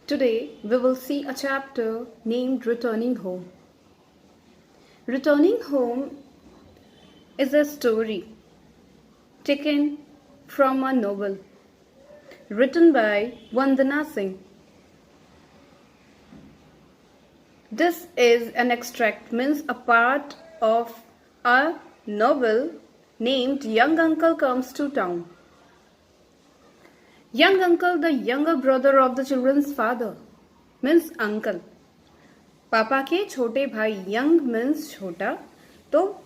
Today we will see a chapter named Returning Home. Returning Home is a story taken from a novel written by Vandana Singh. This is an extract, means a part of a novel named Young Uncle Comes to Town. Young uncle, the younger brother of the children's father, means uncle. पापा के छोटे भाई, young means छोटा, तो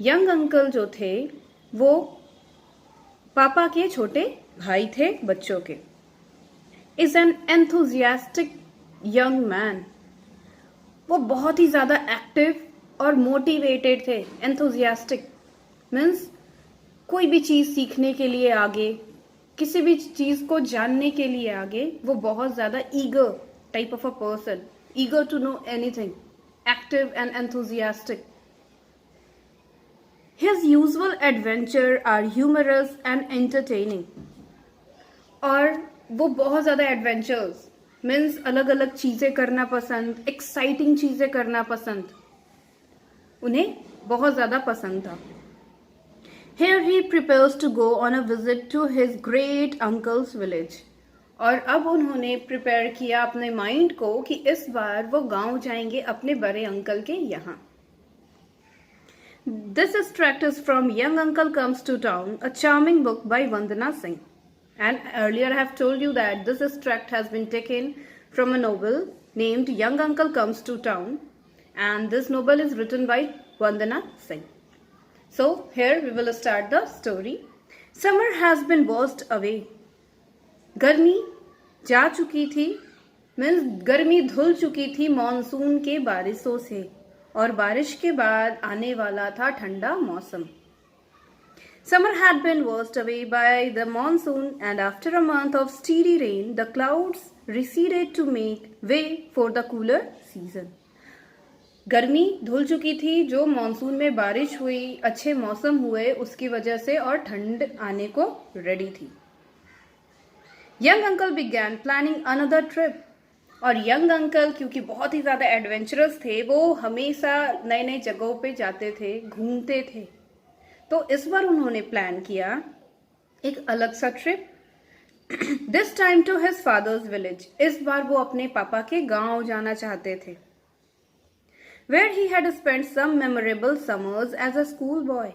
young uncle जो थे वो पापा के छोटे भाई थे बच्चों के. Is an enthusiastic young man. वो बहुत ही ज्यादा एक्टिव और मोटिवेटेड थे. एंथुजियास्टिक मीन्स कोई भी चीज सीखने के लिए आगे, किसी भी चीज को जानने के लिए आगे, वो बहुत ज्यादा eager type of a person, eager to know anything, active and enthusiastic. His usual adventure are humorous and entertaining. और वो बहुत ज्यादा एडवेंचर्स मीन्स अलग अलग चीजें करना पसंद, एक्साइटिंग चीजें करना पसंद, उन्हें बहुत ज्यादा पसंद था. Here he prepares to go on a visit to his great uncle's village. और अब उन्होंने प्रिपेयर किया अपने माइंड को कि इस बार वो गांव जाएंगे अपने बड़े अंकल के यहाँ. This extract is from Young Uncle Comes to Town, a charming book by Vandana Singh. And earlier I have told you that this extract has been taken from a novel named Young Uncle Comes to Town, and this novel is written by Vandana Singh. So here we will start the story. Summer has been washed away. गर्मी जा चुकी थी, means गर्मी धुल चुकी थी monsoon के बारिशों से, और बारिश के बाद आने वाला था ठंडा मौसम. Summer had been washed away by the monsoon, and after a month of steady rain, the clouds receded to make way for the cooler season. गर्मी धुल चुकी थी, जो मॉनसून में बारिश हुई, अच्छे मौसम हुए उसकी वजह से, और ठंड आने को रेडी थी. Young uncle began planning another trip. और यंग अंकल क्योंकि बहुत ही ज्यादा एडवेंचरस थे, वो हमेशा नए नए जगहों पे जाते थे, घूमते थे. तो इस बार उन्होंने प्लान किया एक अलग सा trip. This time to his father's village. इस बार वो अपने पापा के गांव जाना चाहते थे, where he had spent some memorable summers as a school boy.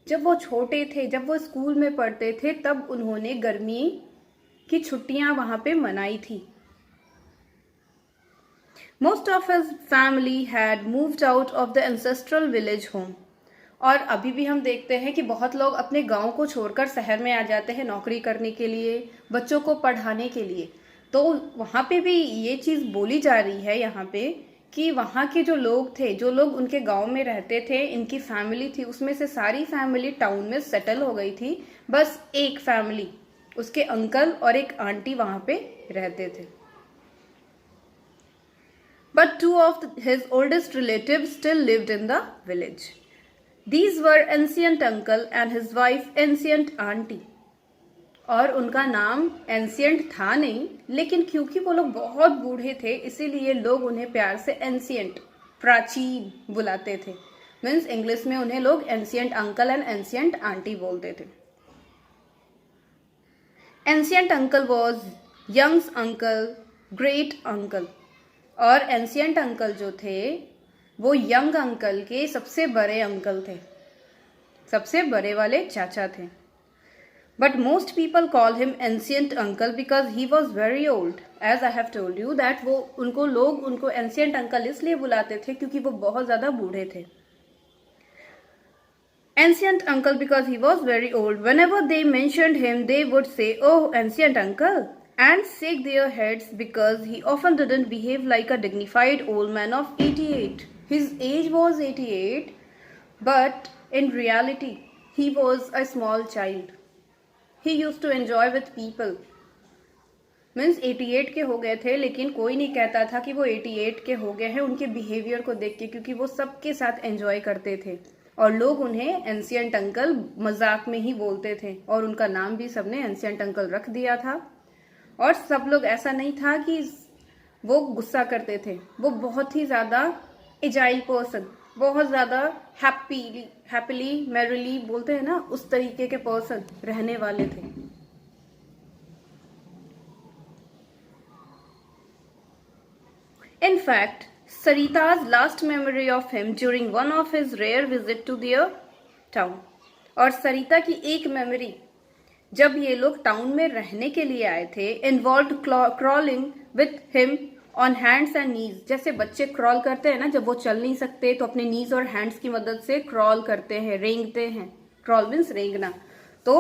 जब वो छोटे थे, जब वो स्कूल में पढ़ते थे, तब उन्होंने गर्मी की छुट्टियां वहां पे मनाई थी. Most of his family had moved out of the ancestral village home. और अभी भी हम देखते हैं कि बहुत लोग अपने गांव को छोड़कर शहर में आ जाते हैं नौकरी करने के लिए, बच्चों को पढ़ाने के लिए. तो वहां पे भी ये चीज बोली जा रही है यहाँ पे कि वहाँ के जो लोग थे, जो लोग उनके गांव में रहते थे, इनकी फैमिली थी, उसमें से सारी फैमिली टाउन में सेटल हो गई थी. बस एक फैमिली, उसके अंकल और एक आंटी वहां पे रहते थे. But two of his oldest relative still lived in the village. These were ancient uncle and his wife ancient aunty. और उनका नाम एंशियंट था नहीं, लेकिन क्योंकि वो लोग बहुत बूढ़े थे, इसीलिए लोग उन्हें प्यार से एंशियंट, प्राचीन बुलाते थे. मीन्स इंग्लिश में उन्हें लोग ancient uncle and ancient aunty बोलते थे. Ancient uncle was young's uncle, great uncle. और एंशियंट अंकल जो थे वो यंग अंकल के सबसे बड़े अंकल थे, सबसे बड़े वाले चाचा थे. But most people call him ancient uncle because he was very old. As I have told you that वो उनको ancient uncle इसलिए बुलाते थे क्योंकि वो बहुत ज़्यादा बूढ़े थे. Ancient uncle because he was very old. Whenever they mentioned him, they would say, "Oh, ancient uncle," and shake their heads because he often didn't behave like a dignified old man of 88. His age was 88, but in reality, he was a small child. He used to enjoy with people. Means 88 के हो गए थे, लेकिन कोई नहीं कहता था कि वो 88 के हो गए हैं उनके बिहेवियर को देख के, क्योंकि वो सबके साथ एंजॉय करते थे. और लोग उन्हें एंशियंट अंकल मजाक में ही बोलते थे, और उनका नाम भी सबने एंशियंट अंकल रख दिया था. और सब लोग, ऐसा नहीं था कि वो गुस्सा करते थे, वो बहुत ही ज़्यादा एजाइल पर्सन, बहुत ज़्यादा हैप्पीली मैरिली बोलते हैं ना, उस तरीके के पर्सन रहने वाले थे। In fact, Sarita's last memory of him during one of his rare visit to their town, और सरिता की एक मेमोरी जब ये लोग टाउन में रहने के लिए आए थे, involve crawling with him on hands and knees. जैसे बच्चे क्रॉल करते हैं ना, जब वो चल नहीं सकते तो अपने नीज और हैंड्स की मदद से क्रॉल करते हैं, रेंगते हैं। क्रॉल मीन्स रेंगना। तो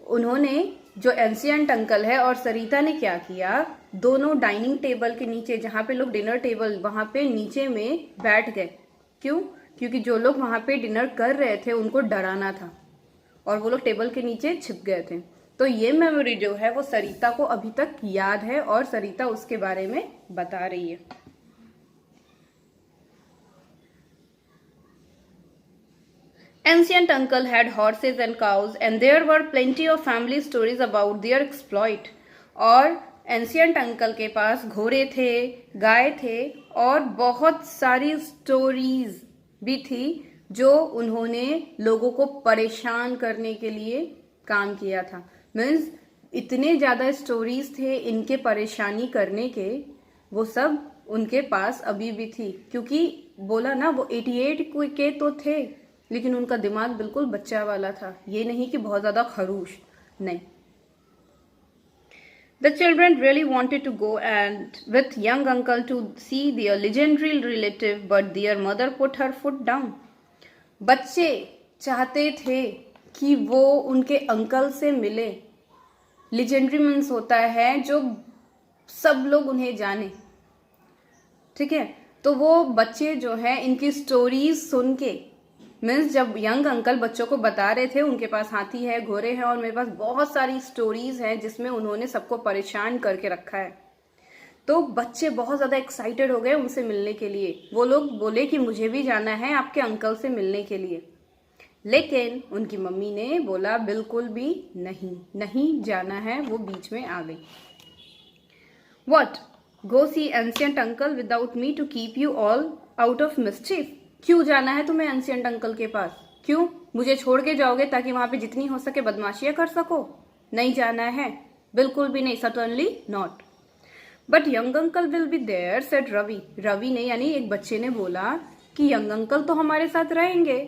उन्होंने, जो एंशियंट अंकल है और सरिता ने क्या किया, दोनों डाइनिंग टेबल के नीचे, जहां पे लोग डिनर टेबल, वहां पे नीचे में बैठ गए। क्यों? क्योंकि जो लोग वहां पे डिनर कर रहे थे उनको डराना था और वो लोग टेबल के नीचे छिप गए थे। तो ये मेमोरी जो है वो सरिता को अभी तक याद है और सरिता उसके बारे में बता रही है। Ancient uncle had horses and cows and there were plenty of family stories about their exploit। और एंशियंट अंकल के पास घोड़े थे, गाय थे और बहुत सारी स्टोरीज भी थी जो उन्होंने लोगों को परेशान करने के लिए काम किया था। मीन्स इतने ज्यादा स्टोरीज थे इनके परेशानी करने के, वो सब उनके पास अभी भी थी। क्योंकि बोला ना, वो 88 के तो थे लेकिन उनका दिमाग बिल्कुल बच्चा वाला था, ये नहीं कि बहुत ज्यादा खरूश, नहीं। The children really wanted to go and with young uncle to see their legendary relative, but their mother put her foot down। बच्चे चाहते थे कि वो उनके अंकल से मिले। लेजेंडरी मीन्स होता है जो सब लोग उन्हें जाने, ठीक है। तो वो बच्चे जो है इनकी स्टोरीज सुन के, मीन्स जब यंग अंकल बच्चों को बता रहे थे उनके पास हाथी है, घोड़े हैं और मेरे पास बहुत सारी स्टोरीज हैं जिसमें उन्होंने सबको परेशान करके रखा है, तो बच्चे बहुत ज़्यादा एक्साइटेड हो गए उनसे मिलने के लिए। वो लोग बोले कि मुझे भी जाना है आपके अंकल से मिलने के लिए, लेकिन उनकी मम्मी ने बोला बिल्कुल भी नहीं, नहीं जाना है। वो बीच में आ गई। What? Go see ancient uncle without me to keep you all out of mischief? क्यों जाना है तुम्हें एंशियंट अंकल के पास? क्यों? मुझे छोड़ के जाओगे ताकि वहां पे जितनी हो सके बदमाशियां कर सको? नहीं जाना है, बिल्कुल भी नहीं, certainly not. But young uncle will be there, said Ravi. Ravi ने, यानी एक बच्चे ने बोला कि यंग अंकल तो हमारे साथ रहेंगे।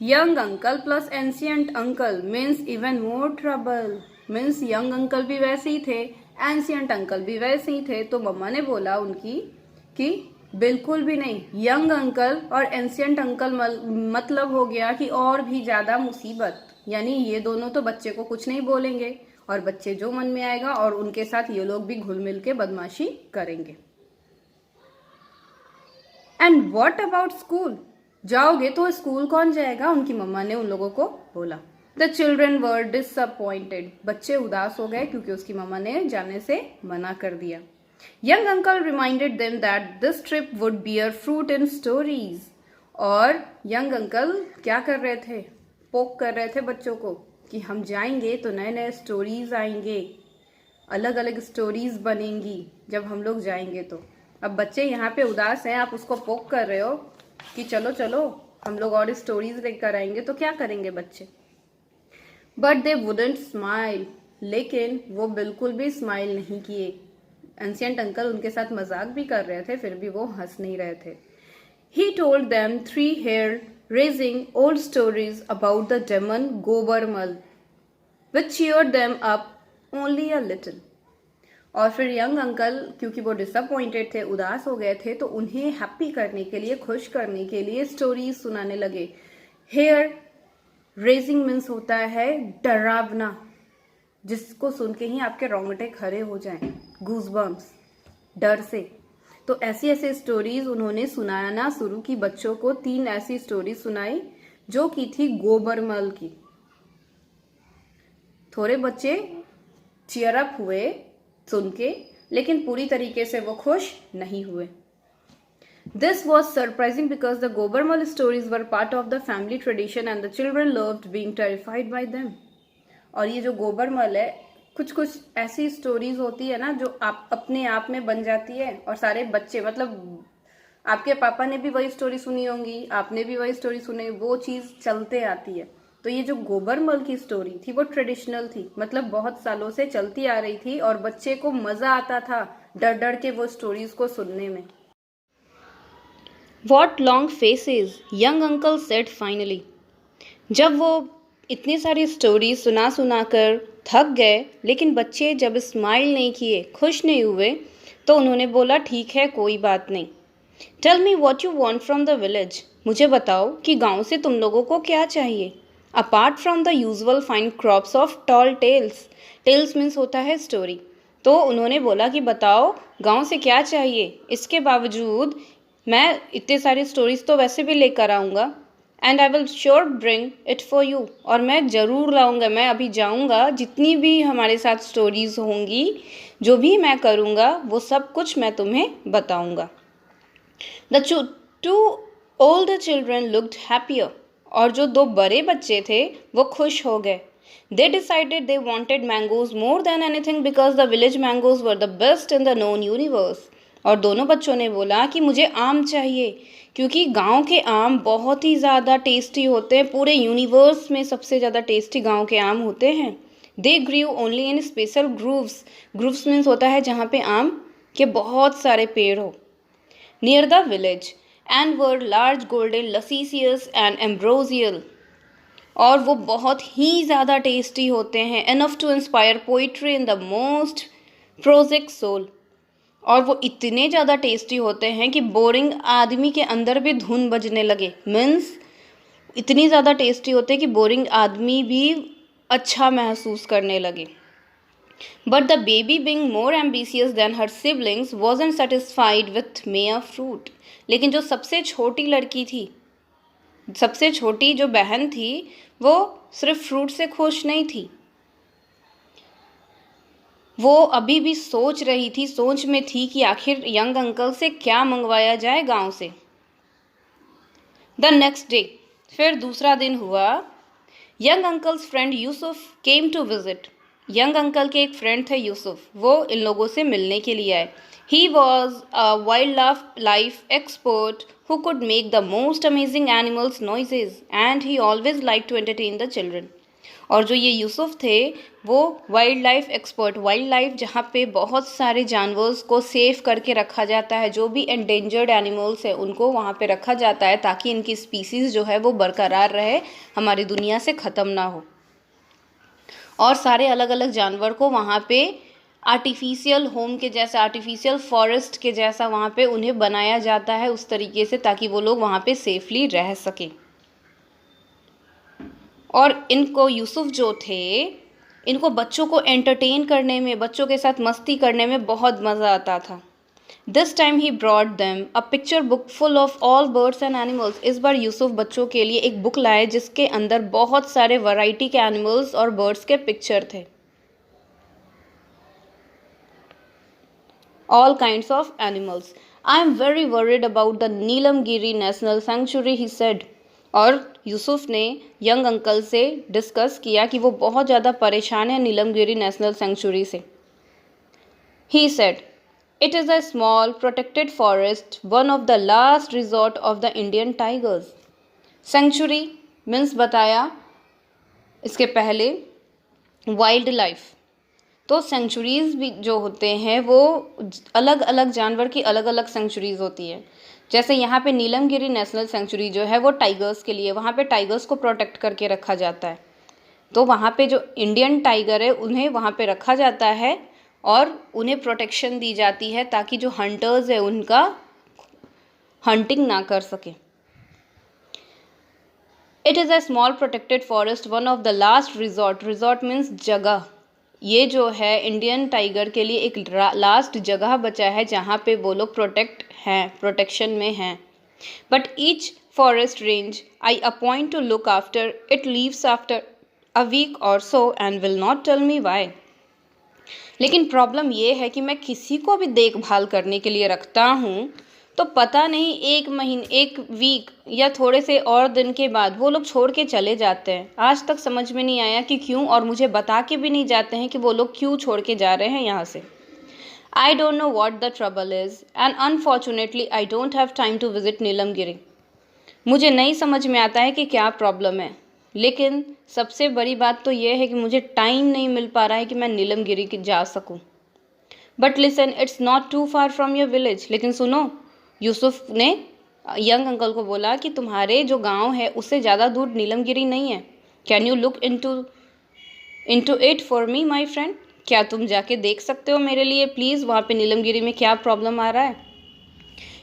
Young uncle plus ancient uncle means even more trouble. Means young uncle भी वैसे ही थे, एंशियंट अंकल भी वैसे ही थे। तो मम्मा ने बोला उनकी कि बिल्कुल भी नहीं, यंग अंकल और एंशियंट अंकल मतलब हो गया कि और भी ज्यादा मुसीबत, यानी ये दोनों तो बच्चे को कुछ नहीं बोलेंगे और बच्चे जो मन में आएगा और उनके साथ ये लोग भी घुल मिल के बदमाशी करेंगे। And what about school? जाओगे तो स्कूल कौन जाएगा? उनकी मम्मा ने उन लोगों को बोला। The children were disappointed. बच्चे उदास हो गए क्योंकि उसकी मम्मा ने जाने से मना कर दिया। Young uncle reminded them that this trip would bear fruit in stories। और यंग अंकल क्या कर रहे थे? पोक कर रहे थे बच्चों को कि हम जाएंगे तो नए नए स्टोरीज आएंगे, अलग अलग स्टोरीज बनेंगी जब हम लोग जाएंगे। तो अब बच्चे यहाँ पे उदास हैं, आप उसको पोक कर रहे हो कि चलो चलो हम लोग और स्टोरीज लेकर आएंगे, तो क्या करेंगे बच्चे? But they wouldn't smile. लेकिन वो बिल्कुल भी स्माइल नहीं किए। एंशियंट अंकल उनके साथ मजाक भी कर रहे थे, फिर भी वो हंस नहीं रहे थे। He told them 3 hair-raising old stories about the demon Gobarmal, which cheered them up only a little। और फिर यंग अंकल, क्योंकि वो डिसअपॉइंटेड थे, उदास हो गए थे, तो उन्हें हैप्पी करने के लिए, खुश करने के लिए स्टोरीज सुनाने लगे। हेयर रेजिंग मीन्स होता है डरावना, जिसको सुन के ही आपके रोंगटे खड़े हो जाएं, गूज़बम्प्स, डर से। तो ऐसी ऐसी स्टोरीज उन्होंने सुनाना शुरू की बच्चों को। 3 ऐसी स्टोरीज सुनाई जो की थी गोबरमल की। थोड़े बच्चे चीयर अप हुए सुन के, लेकिन पूरी तरीके से वो खुश नहीं हुए। This was surprising because the Gobarmal stories were part of the family tradition and the children loved being terrified by them। और ये जो गोबरमल है, कुछ कुछ ऐसी स्टोरीज होती है ना जो आप अपने आप में बन जाती है, और सारे बच्चे मतलब आपके पापा ने भी वही स्टोरी सुनी होंगी, आपने भी वही स्टोरी सुनी, वो चीज चलते आती है। तो ये जो गोबरमल की स्टोरी थी वो ट्रेडिशनल थी, मतलब बहुत सालों से चलती आ रही थी और बच्चे को मजा आता था डर डर के वो स्टोरीज को सुनने में। What long faces, young uncle said finally. जब वो इतनी सारी स्टोरी सुना सुना कर थक गए, लेकिन बच्चे जब स्माइल नहीं किए, खुश नहीं हुए, तो उन्होंने बोला ठीक है कोई बात नहीं। Tell me what you want from the village. मुझे बताओ कि गांव से तुम लोगों को क्या चाहिए, apart from the usual fine crops of tall tales. Tales means होता है स्टोरी। तो उन्होंने बोला कि बताओ गांव से क्या चाहिए, इसके बावजूद मैं इतने सारी स्टोरीज तो वैसे भी लेकर आऊँगा, and I will sure bring it for you. और मैं ज़रूर लाऊंगा, मैं अभी जाऊंगा, जितनी भी हमारे साथ स्टोरीज होंगी, जो भी मैं करूंगा वो सब कुछ मैं तुम्हें बताऊंगा। The two old children looked happier. और जो दो बड़े बच्चे थे वो खुश हो गए। They decided they wanted mangoes more than anything because the village mangoes were the best in the known universe. और दोनों बच्चों ने बोला कि मुझे आम चाहिए, क्योंकि गांव के आम बहुत ही ज़्यादा टेस्टी होते हैं, पूरे यूनिवर्स में सबसे ज़्यादा टेस्टी गांव के आम होते हैं। They grew only in special groves. Groves means होता है जहाँ पे आम के बहुत सारे पेड़ हो। Near the village and were large golden luscious and ambrosial. और वो बहुत ही ज़्यादा टेस्टी होते हैं, enough to inspire poetry in the most prosaic soul. और वो इतने ज़्यादा टेस्टी होते हैं कि बोरिंग आदमी के अंदर भी धुन बजने लगे। मीन्स इतनी ज़्यादा टेस्टी होते हैं कि बोरिंग आदमी भी अच्छा महसूस करने लगे। But the baby being more ambitious than her siblings wasn't satisfied with mere fruit. लेकिन जो सबसे छोटी लड़की थी, सबसे छोटी जो बहन थी, वो सिर्फ फ्रूट से खुश नहीं थी। वो अभी भी सोच रही थी, सोच में थी कि आखिर यंग अंकल से क्या मंगवाया जाए गांव से। द नेक्स्ट डे, फिर दूसरा दिन हुआ। Young uncle's friend Yusuf came to visit. Young uncle के एक फ्रेंड थे यूसुफ, वो इन लोगों से मिलने के लिए आए। He was a wild life expert who could make the most amazing animals noises and he always liked to entertain the children. और जो ये यूसुफ थे वो wild life expert, wild life जहाँ पे बहुत सारे जानवर्स को सेव करके रखा जाता है, जो भी एंडेंजर्ड एनिमल्स है उनको वहाँ पे रखा जाता है ताकि इनकी स्पीसीज़ जो है वो बरकरार रहे, हमारी दुनिया से ख़त्म ना हो। और सारे अलग अलग जानवर को वहाँ पे आर्टिफिशियल होम के जैसा, आर्टिफिशियल फॉरेस्ट के जैसा वहाँ पे उन्हें बनाया जाता है उस तरीके से, ताकि वो लोग वहाँ पे सेफली रह सकें। और इनको यूसुफ जो थे, इनको बच्चों को एंटरटेन करने में, बच्चों के साथ मस्ती करने में बहुत मज़ा आता था। This time he brought them a picture book full of all birds and animals. इस बार यूसुफ बच्चों के लिए एक बुक लाए जिसके अंदर बहुत सारे वैरायटी के एनिमल्स और बर्ड्स के पिक्चर थे। All kinds of animals. I am very worried about the Neelamgiri National Sanctuary, he said. और यूसुफ ने यंग अंकल से डिस्कस किया कि वो बहुत ज़्यादा परेशान है नीलमगिरी नेशनल सेंचुरी से। He said, it is a small protected forest, one of the last resort of the Indian tigers. Sanctuary means बताया इसके पहले वाइल्ड लाइफ। तो सेंचुरीज़ भी जो होते हैं वो अलग अलग जानवर की अलग अलग सेंचुरीज़ होती है। जैसे यहाँ पे नीलमगिरी नेशनल सेंचुरी जो है वो टाइगर्स के लिए, वहाँ पे टाइगर्स को प्रोटेक्ट करके रखा जाता है। तो वहाँ पे जो इंडियन टाइगर है उन्हें वहाँ पे रखा जाता है और उन्हें प्रोटेक्शन दी जाती है ताकि जो हंटर्स है उनका हंटिंग ना कर सके। It is a small protected forest, one of the last resort. Resort means जगह। ये जो है इंडियन टाइगर के लिए एक लास्ट जगह बचा है जहाँ पे वो लोग प्रोटेक्ट हैं, प्रोटेक्शन में हैं। But each forest range I appoint to look after it leaves after a week or so and will not tell me why. लेकिन प्रॉब्लम ये है कि मैं किसी को भी देखभाल करने के लिए रखता हूँ तो पता नहीं एक महीने, एक वीक या थोड़े से और दिन के बाद वो लोग छोड़ के चले जाते हैं। आज तक समझ में नहीं आया कि क्यों, और मुझे बता के भी नहीं जाते हैं कि वो लोग क्यों छोड़ के जा रहे हैं यहाँ से। I don't know what the trouble is and unfortunately I don't have time to visit नीलमगिरी। मुझे नहीं समझ में आता है कि क्या प्रॉब्लम है, लेकिन सबसे बड़ी बात तो ये है कि मुझे टाइम नहीं मिल पा रहा है कि मैं नीलमगिरी की जा सकूं। But listen, it's not too far from your village. लेकिन सुनो, यूसुफ ने यंग अंकल को बोला कि तुम्हारे जो गांव है उससे ज़्यादा दूर नीलमगिरी नहीं है। Can you look into it for me my friend. क्या तुम जाके देख सकते हो मेरे लिए प्लीज़, वहाँ पे नीलमगिरी में क्या प्रॉब्लम आ रहा है।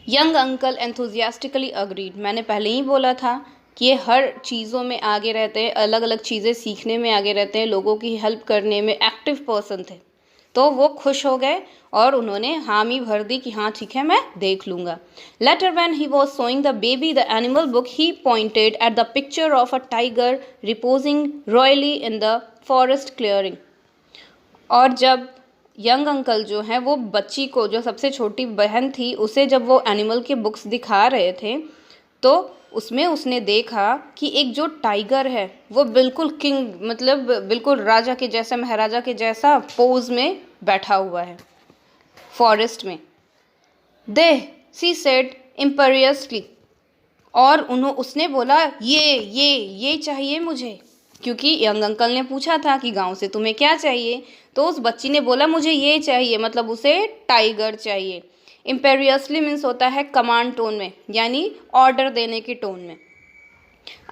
Young uncle enthusiastically agreed. मैंने पहले ही बोला था कि ये हर चीज़ों में आगे रहते हैं, अलग अलग चीज़ें सीखने में आगे रहते हैं, लोगों की हेल्प करने में एक्टिव पर्सन थे। तो वो खुश हो गए और उन्होंने हामी भर दी कि हाँ ठीक है, मैं देख लूँगा। Later when he was showing the baby the animal book he pointed at the picture of a tiger reposing royally in the forest clearing. और जब यंग अंकल जो हैं वो बच्ची को, जो सबसे छोटी बहन थी, उसे जब वो एनिमल के बुक्स दिखा रहे थे तो उसमें उसने देखा कि एक जो टाइगर है वो बिल्कुल किंग, मतलब बिल्कुल राजा के जैसा, महाराजा के जैसा पोज में बैठा हुआ है फॉरेस्ट में। दे सी सेड इम्पेरियसली। और उसने बोला ये चाहिए मुझे, क्योंकि यंग अंकल ने पूछा था कि गांव से तुम्हें क्या चाहिए, तो उस बच्ची ने बोला मुझे ये चाहिए, मतलब उसे टाइगर चाहिए। इम्पेरियसली मीन्स होता है कमांड टोन में, यानी ऑर्डर देने की टोन में।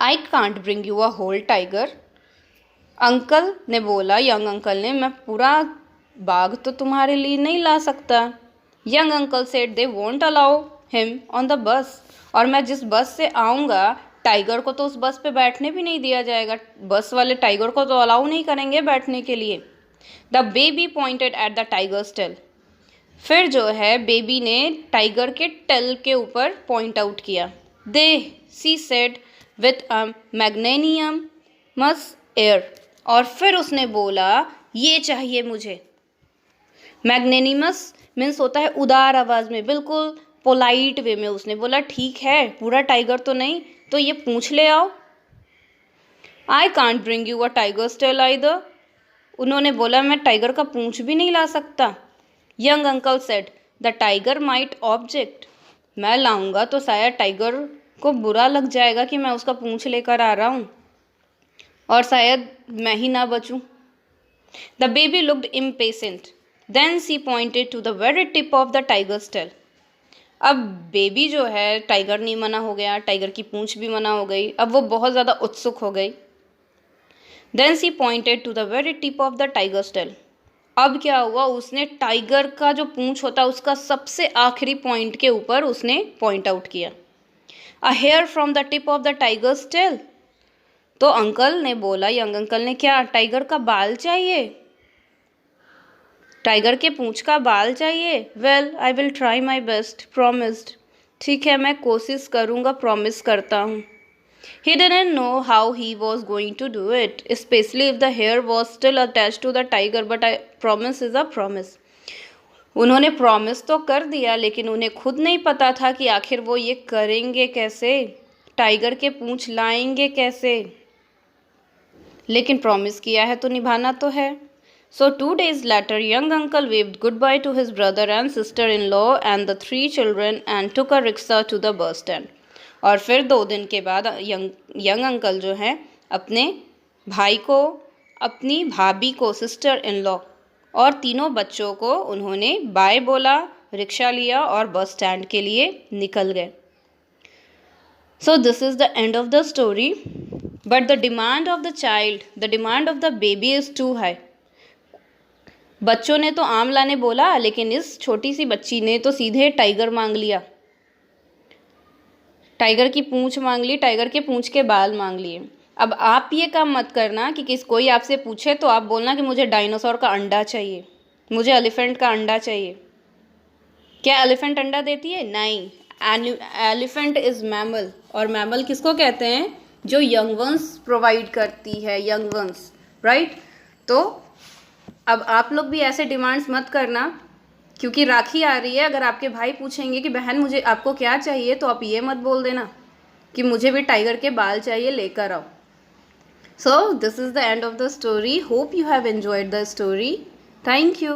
I can't bring you a whole tiger. Uncle ने बोला, यंग अंकल ने, मैं पूरा बाघ तो तुम्हारे लिए नहीं ला सकता। Young uncle said they won't allow him on the bus. और मैं जिस बस से आऊँगा, टाइगर को तो उस बस पे बैठने भी नहीं दिया जाएगा। बस वाले टाइगर को तो अलाउ नहीं करेंगे बैठने के लिए। The baby pointed at the tiger's tail. फिर जो है बेबी ने टाइगर के टेल के ऊपर पॉइंट आउट किया। There she said with a magnanimous air. और फिर उसने बोला ये चाहिए मुझे। मैग्नेनिमस मीन्स होता है उदार आवाज़ में, बिल्कुल पोलाइट वे में उसने बोला ठीक है, पूरा टाइगर तो नहीं, तो ये पूंछ ले आओ। I can't bring you a tiger's tail either. उन्होंने बोला मैं टाइगर का पूंछ भी नहीं ला सकता। Young uncle said the tiger might object. मैं लाऊंगा तो शायद टाइगर को बुरा लग जाएगा कि मैं उसका पूंछ लेकर आ रहा हूँ, और शायद मैं ही ना बचूं। The baby looked impatient. Then she pointed to the very tip of the tiger's tail. अब बेबी जो है, टाइगर नहीं मना हो गया, टाइगर की पूंछ भी मना हो गई, अब वो बहुत ज़्यादा उत्सुक हो गई। Then she pointed to the very tip of the tiger's tail. अब क्या हुआ, उसने टाइगर का जो पूंछ होता है उसका सबसे आखिरी पॉइंट के ऊपर उसने पॉइंट आउट किया। A hair from the tip of the tiger's tail. तो अंकल ने बोला, यंग अंकल ने, क्या टाइगर का बाल चाहिए, टाइगर के पूंछ का बाल चाहिए। Well I will try my best, promised. ठीक है, मैं कोशिश करूँगा, प्रॉमिस करता हूँ। He didn't know how he was going to do it, especially if the hair was still attached to the tiger, but a promise is a promise. उन्होंने promise तो कर दिया, लेकिन उन्हें खुद नहीं पता था कि आखिर वो ये करेंगे कैसे, टाइगर के पूंछ लाएंगे कैसे। लेकिन प्रॉमिस किया है तो निभाना तो है। So 2 days later, young uncle waved goodbye to his brother and sister-in-law and the 3 children and took a rickshaw to the bus stand. और फिर 2 दिन के बाद यंग अंकल जो हैं अपने भाई को, अपनी भाभी को, सिस्टर इन लॉ और तीनों बच्चों को उन्होंने बाय बोला, रिक्शा लिया और बस स्टैंड के लिए निकल गए। So this is the end of the story. But the demand of the child, the demand of the baby is too high. बच्चों ने तो आम लाने बोला, लेकिन इस छोटी सी बच्ची ने तो सीधे टाइगर मांग लिया, टाइगर की पूंछ मांग ली, टाइगर के पूंछ के बाल मांग लिए। अब आप ये काम मत करना कि कोई आपसे पूछे तो आप बोलना कि मुझे डायनासोर का अंडा चाहिए, मुझे एलिफेंट का अंडा चाहिए। क्या एलिफेंट अंडा देती है? नहीं, एलिफेंट इज़ मैमल। और मैमल किसको कहते हैं? जो यंग वंस प्रोवाइड करती है, यंग वंस, राइट। तो अब आप लोग भी ऐसे डिमांड्स मत करना क्योंकि राखी आ रही है, अगर आपके भाई पूछेंगे कि बहन मुझे आपको क्या चाहिए, तो आप ये मत बोल देना कि मुझे भी टाइगर के बाल चाहिए, लेकर आओ. So this is the end of the story. Hope you have enjoyed the story. Thank you.